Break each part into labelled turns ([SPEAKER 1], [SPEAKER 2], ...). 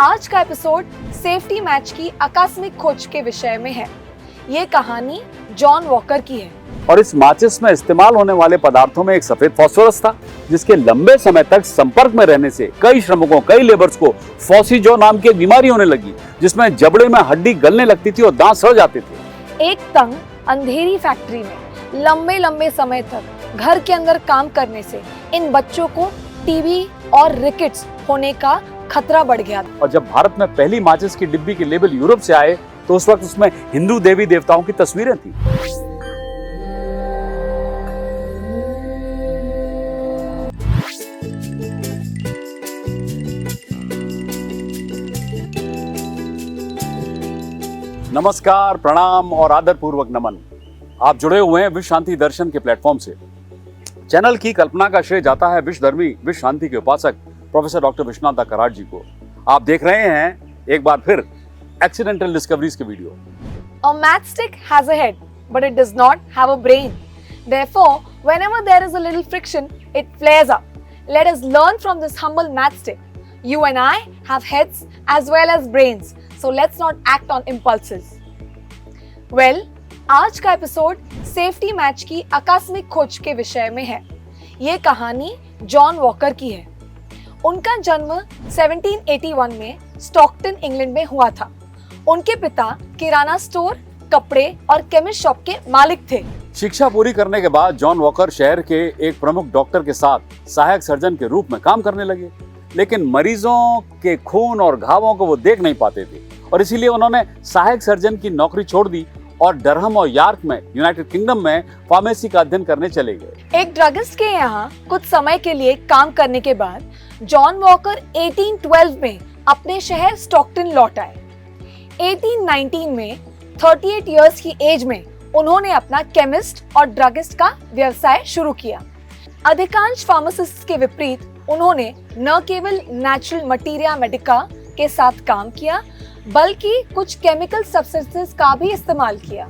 [SPEAKER 1] आज का episode safety match की आकस्मिक खोज के विषय में है। ये कहानी जॉन वॉकर की है।
[SPEAKER 2] और इस माचिस में इस्तेमाल होने वाले पदार्थों में एक सफेद फास्फोरस था, जिसके लंबे समय तक संपर्क में रहने से कई श्रमिकों, कई लेबर्स को फॉसीजो नाम की एक बीमारी होने लगी, जिसमें जबड़े में हड्डी गलने लगती थी और दांत सड़ जाते थे।
[SPEAKER 1] एक तंग अंधेरी फैक्ट्री में लंबे लंबे समय तक घर के अंदर काम करने से इन बच्चों को टीबी और रिकेट्स होने का खतरा बढ़ गया।
[SPEAKER 2] और जब भारत में पहली माचिस की डिब्बी के लेबल यूरोप से आए तो उस वक्त उसमें हिंदू देवी देवताओं की तस्वीरें थी। नमस्कार, प्रणाम और आदर पूर्वक नमन। आप जुड़े हुए हैं विश्व शांति दर्शन के प्लेटफॉर्म से। चैनल की कल्पना का श्रेय जाता है विश्वधर्मी विश्व शांति के उपासक प्रोफेसर डॉक्टर विश्वनाथ कराड़ जी को। आप देख रहे हैं एक बार फिर एक्सीडेंटल डिस्कवरीज के video.
[SPEAKER 1] A matchstick has a head, but it does not have a brain. Therefore, whenever there is a little friction, it flares up. Let us learn from this humble matchstick. You and I have heads as well as brains, so let's not act on impulses. Well, आज का episode safety match की आकस्मिक खोज के विषय में है। ये कहानी जॉन वॉकर की है। उनका जन्म 1781 में स्टॉकटन, इंग्लैंड में हुआ था। उनके पिता किराना स्टोर, कपड़े और केमिस्ट शॉप के मालिक थे।
[SPEAKER 2] शिक्षा पूरी करने के बाद जॉन वॉकर शहर के एक प्रमुख डॉक्टर के साथ सहायक सर्जन के रूप में काम करने लगे, लेकिन मरीजों के खून और घावों को वो देख नहीं पाते थे और इसीलिए उन्होंने सहायक सर्जन की नौकरी छोड़ दी और डरहम और यॉर्क में यूनाइटेड किंगडम में फार्मेसी का अध्ययन करने चले गए।
[SPEAKER 1] एक ड्रगिस्ट के यहाँ कुछ समय के लिए काम करने के बाद जॉन वॉकर 1812 में अपने शहर स्टॉकटन लौट आए। 1819 में 38 इयर्स की एज में उन्होंने अपना केमिस्ट और ड्रगिस्ट का व्यवसाय शुरू किया। अधिकांश फार्मासिस्ट के विपरीत उन्होंने न केवल नेचुरल मटीरिया मेडिका के साथ काम किया, बल्कि कुछ केमिकल सब्सटेंसेस का भी इस्तेमाल किया।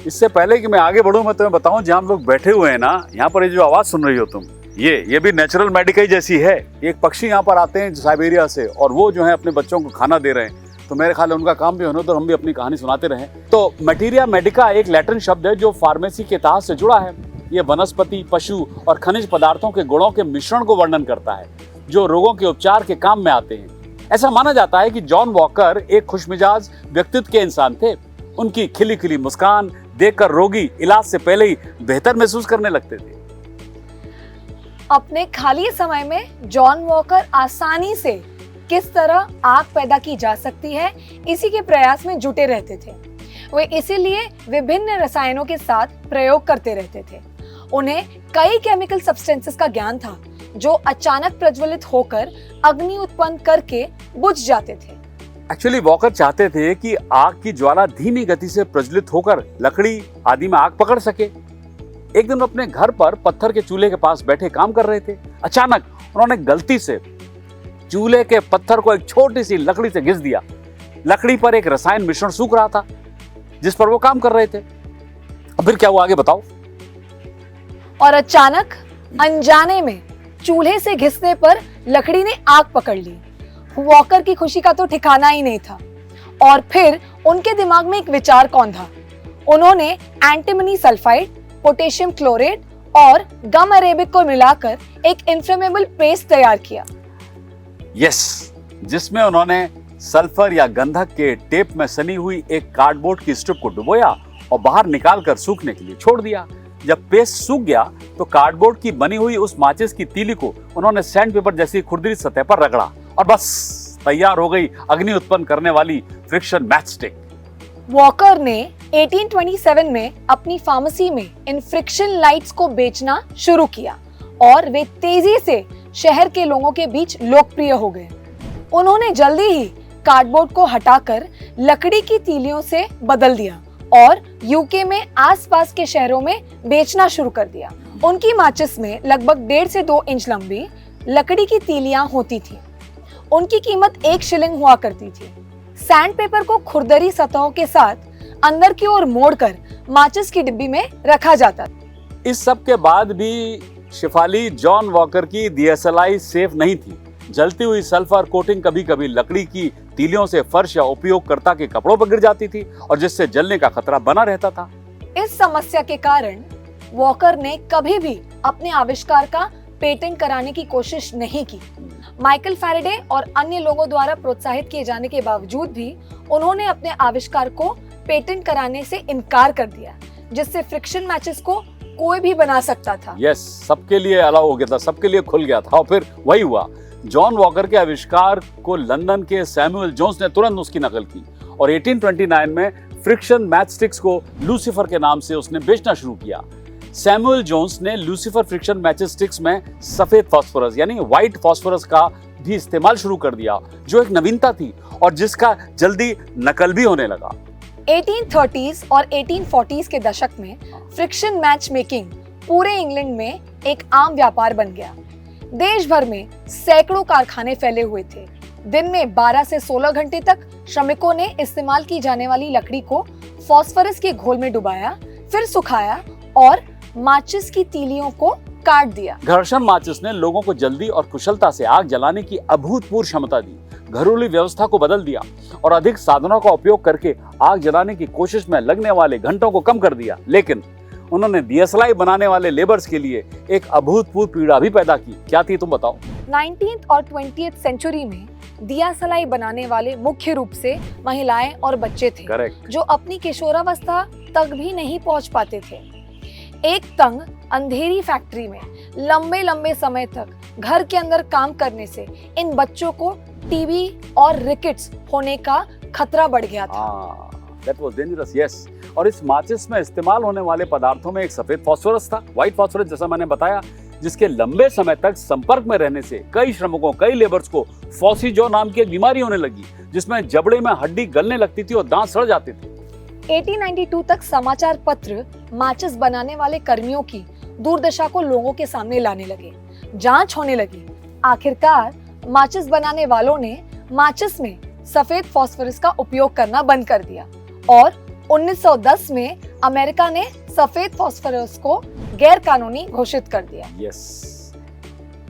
[SPEAKER 2] इससे पहले कि मैं आगे बढ़ूं, मैं तुम्हें बताऊं, जहां हम लोग बैठे हुए हैं ना, यहाँ पर ये जो आवाज सुन रही हो तुम, ये भी नेचुरल मेडिका जैसी है। एक पक्षी यहाँ पर आते हैं साइबेरिया से और वो जो है अपने बच्चों को खाना दे रहे हैं, तो मेरे ख्याल है उनका काम भी होना, तो हम भी अपनी कहानी सुनाते रहें। तो मटीरिया मेडिका एक लैटिन शब्द है जो फार्मेसी के इतिहास से जुड़ा है। ये वनस्पति, पशु और खनिज पदार्थों के गुणों के मिश्रण को वर्णन करता है जो रोगों के उपचार के काम में आते हैं। ऐसा माना जाता है कि जॉन वॉकर एक खुशमिजाज व्यक्तित्व के इंसान थे। उनकी खिली खिली मुस्कान देखकर रोगी इलाज से पहले ही बेहतर महसूस करने लगते थे।
[SPEAKER 1] अपने खाली समय में जॉन वॉकर आसानी से किस तरह आग पैदा की जा सकती है, इसी के प्रयास में जुटे रहते थे। वे इसीलिए विभिन्न रसायनों के साथ प्रयोग करते रहते थे। उन्हें कई केमिकल सब्सटेंसेस का ज्ञान था जो अचानक प्रज्वलित होकर अग्नि उत्पन्न करके बुझ जाते थे।
[SPEAKER 2] एक्चुअली वॉकर चाहते थे कि आग की ज्वाला धीमी गति से प्रज्वलित होकर लकड़ी आदि में आग पकड़ सके। एक दिन अपने घर पर पत्थर के चूल्हे के पास बैठे काम कर रहे थे। अचानक उन्होंने गलती से चूल्हे के पत्थर को एक छोटी सी लकड़ी से घिस दिया। लकड़ी पर एक रसायन मिश्रण सूख रहा था जिस पर वो काम कर रहे थे। अब फिर क्या हुआ, आगे बताओ।
[SPEAKER 1] और अचानक अनजाने में चूल्हे से घिसने पर लकड़ी ने आग पकड़ ली। वॉकर की खुशी का तो ठिकाना ही नहीं था। और फिर उनके दिमाग में एक विचार कौंधा। उन्होंने एंटीमनी सल्फाइड, पोटेशियम क्लोरेट और गम अरेबिक को मिलाकर एक इन्फ्लेमेबल पेस्ट तैयार किया।
[SPEAKER 2] यस, जिसमें उन्होंने सल्फर या गंधक के टेप में सनी हुई एक कार्डबोर्ड की स्ट्रिप को डुबोया और बाहर निकालकर सूखने के लिए छोड़ दिया। जब पेस्ट सूख गया तो कार्डबोर्ड की बनी हुई उस माचिस की तीली को उन्होंने सैंडपेपर जैसी खुरदरी सतह पर रगड़ा और बस तैयार हो गई अग्नि उत्पन्न करने वाली फ्रिक्शन मैचस्टिक।
[SPEAKER 1] वॉकर ने 1827 में अपनी फार्मेसी में इन फ्रिक्शन लाइट्स को बेचना शुरू किया और वे तेजी से शहर के लोगों के बीच लोकप्रिय हो गए। उन्होंने जल्दी ही कार्डबोर्ड को हटाकर लकड़ी की तीलियों से बदल दिया और यूके में आसपास के शहरों में बेचना शुरू कर दिया। उनकी माचिस में लगभग 1.5 से 2 इंच लंबी लकड़ी की तीलियां होती थी। उनकी कीमत 1 शिलिंग हुआ करती थी। सैंडपेपर को खुरदरी सतहों के साथ अंदर की ओर मोड़कर माचिस की डिब्बी में रखा जाता था।
[SPEAKER 2] इस सब के बाद भी शिफाली जॉन वॉकर की DSLI सेफ नहीं थी। जलती हुई सल्फर कोटिंग कभी कभी लकड़ी की तीलियों से फर्श या उपयोगकर्ता के कपड़ों पर गिर जाती थी और जिससे जलने का खतरा बना रहता था।
[SPEAKER 1] इस समस्या के कारण वॉकर ने कभी भी अपने आविष्कार का पेटेंट कराने की कोशिश नहीं की। माइकल फैराडे और अन्य लोगों द्वारा प्रोत्साहित किए जाने के बावजूद भी उन्होंने अपने आविष्कार को पेटेंट कराने से इनकार कर दिया, जिससे फ्रिक्शन मैचेस को कोई भी बना सकता था।
[SPEAKER 2] यस, सबके लिए अलाउ हो गया था, सबके लिए खुल गया था। और फिर वही हुआ, जॉन वॉकर के आविष्कार को लंदन के सैमुअल जोन्स ने तुरंत उसकी नकल की और 1829 में फ्रिक्शन मैच स्टिक्स को लूसीफर के नाम से उसने बेचना शुरू किया। सैमुअल जोन्स ने लूसीफर फ्रिक्शन मैच स्टिक्स में सफेद फास्फोरस यानी व्हाइट फास्फोरस का भी इस्तेमाल शुरू कर दिया, जो एक नवीनता थी और जिसका जल्दी नकल भी होने लगा।
[SPEAKER 1] 1830s और 1840s के दशक में फ्रिक्शन मैच मेकिंग पूरे इंग्लैंड में एक आम व्यापार बन गया। देश भर में सैकड़ों कारखाने फैले हुए थे। दिन में 12 से 16 घंटे तक श्रमिकों ने इस्तेमाल की जाने वाली लकड़ी को फास्फोरस के घोल में डुबाया, फिर सुखाया और माचिस की तीलियों को काट दिया।
[SPEAKER 2] घर्षण माचिस ने लोगों को जल्दी और कुशलता से आग जलाने की अभूतपूर्व क्षमता दी, घरेलू व्यवस्था को बदल दिया और अधिक साधनों का उपयोग करके आग जलाने की कोशिश में लगने वाले घंटों को कम कर दिया। लेकिन उन्होंने दियासलाई बनाने वाले लेबर्स के लिए एक अभूतपूर्व पीड़ा भी पैदा की। क्या थी, तुम बताओ?
[SPEAKER 1] 19th और 20th सेंचुरी में दियासलाई बनाने वाले मुख्य रूप से महिलाएं और बच्चे थे।
[SPEAKER 2] करेक्ट।
[SPEAKER 1] जो अपनी किशोरावस्था तक भी नहीं पहुंच पाते थे। एक तंग अंधेरी फैक्ट्री में लंबे लंबे समय तक घर के अंदर काम करने से इन बच्चों को टीबी और रिकेट्स होने का खतरा बढ़ गया था।
[SPEAKER 2] That was dangerous, yes. और इस माचिस में इस्तेमाल होने वाले पदार्थों में एक सफेद फास्फोरस था, व्हाइट फास्फोरस, जैसा मैंने बताया, जिसके लंबे समय तक संपर्क में रहने से कई श्रमिकों, कई लेबर्स को फॉसीजो नाम की एक बीमारी होने लगी, जिसमें जबड़े में हड्डी गलने लगती थी और दांत सड़ जाते थे।
[SPEAKER 1] 1892 तक समाचार पत्र माचिस बनाने वाले कर्मियों की दुर्दशा को लोगों के सामने लाने लगे। जांच होने लगी। आखिरकार माचिस बनाने वालों ने माचिस में सफेद फास्फोरस का उपयोग करना बंद कर दिया और 1910 में अमेरिका ने सफेद फास्फोरस को गैर कानूनी घोषित कर दिया।
[SPEAKER 2] यस।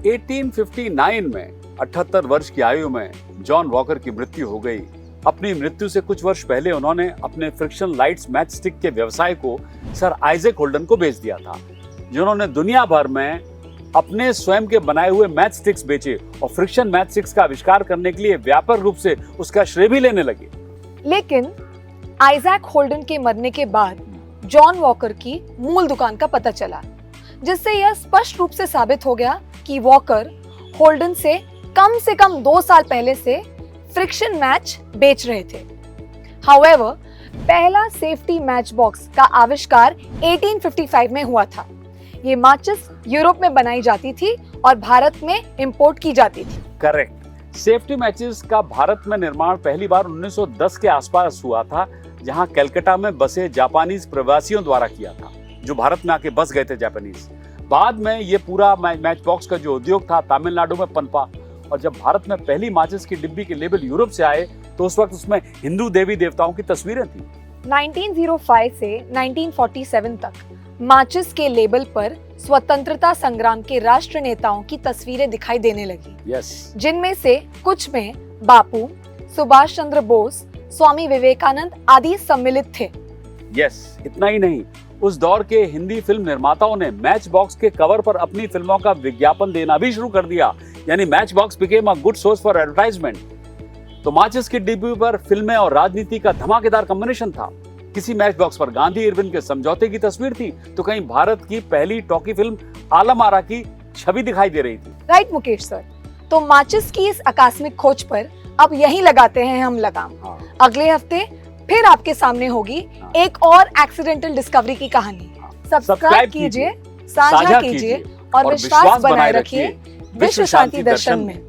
[SPEAKER 2] 1859 में 78 वर्ष की आयु में जॉन वॉकर की मृत्यु हो गई। अपनी मृत्यु से कुछ वर्ष पहले उन्होंने अपने फ्रिक्शन लाइट्स मैच स्टिक के व्यवसाय को सर आइजैक होल्डन को बेच दिया था, जिन्होंने दुनिया भर में अपने स्वयं के बनाए हुए मैच स्टिक्स बेचे और फ्रिक्शन मैच स्टिक्स का आविष्कार करने के लिए व्यापक रूप से उसका श्रेय भी लेने लगे।
[SPEAKER 1] लेकिन आइजैक होल्डन के मरने के बाद जॉन वॉकर की मूल दुकान का पता चला, जिससे यह स्पष्ट रूप से साबित हो गया कि वॉकर होल्डन से कम 2 साल पहले से फ्रिक्शन मैच बेच रहे थे। हाउएवर, पहला सेफ्टी मैच बॉक्स का आविष्कार 1855 में हुआ था। ये माचिस यूरोप में बनाई जाती थी और भारत में इंपोर्ट की जाती थी।
[SPEAKER 2] करेक्ट। सेफ्टी मैचेस का भारत में निर्माण पहली बार 1910 के आसपास हुआ था, जहां कलकत्ता में बसे जापानीज प्रवासियों द्वारा किया था, जो भारत में आके बस गए थे जापानीज। बाद में ये पूरा मैच बॉक्स का जो उद्योग था तमिलनाडु में पनपा, और जब भारत में पहली माचिस की डिब्बी के लेबल यूरोप से आए तो उस वक्त उसमें हिंदू देवी देवताओं की तस्वीरें थी।
[SPEAKER 1] 1905 से 1947 तक माचिस के लेबल पर स्वतंत्रता संग्राम के राष्ट्र नेताओं की तस्वीरें दिखाई देने लगी।
[SPEAKER 2] यस।
[SPEAKER 1] जिनमें से कुछ में बापू, सुभाष चंद्र बोस, स्वामी विवेकानंद आदि सम्मिलित थे।
[SPEAKER 2] यस, इतना ही नहीं, उस दौर के हिंदी फिल्म निर्माताओं ने मैच बॉक्स के कवर पर अपनी फिल्मों का विज्ञापन देना भी शुरू कर दिया, यानी match box became a good source for advertisement. तो माचिस की डिब्बी पर फिल्में और राजनीति का धमाकेदार कॉम्बिनेशन था। किसी मैच बॉक्स पर गांधी इरविन के समझौते की तस्वीर थी, तो कहीं भारत की पहली टॉकी फिल्म आलम आरा की छवि दिखाई दे रही थी।
[SPEAKER 1] राइट मुकेश सर, तो माचिस की इस आकस्मिक खोज पर अब यहीं लगाते हैं हम लगाम। अगले हफ्ते फिर आपके सामने होगी एक और एक्सीडेंटल डिस्कवरी की कहानी। सब्सक्राइब कीजिए, साझा कीजिए और विश्वास बनाए रखिए विश्व शांति दर्शन में।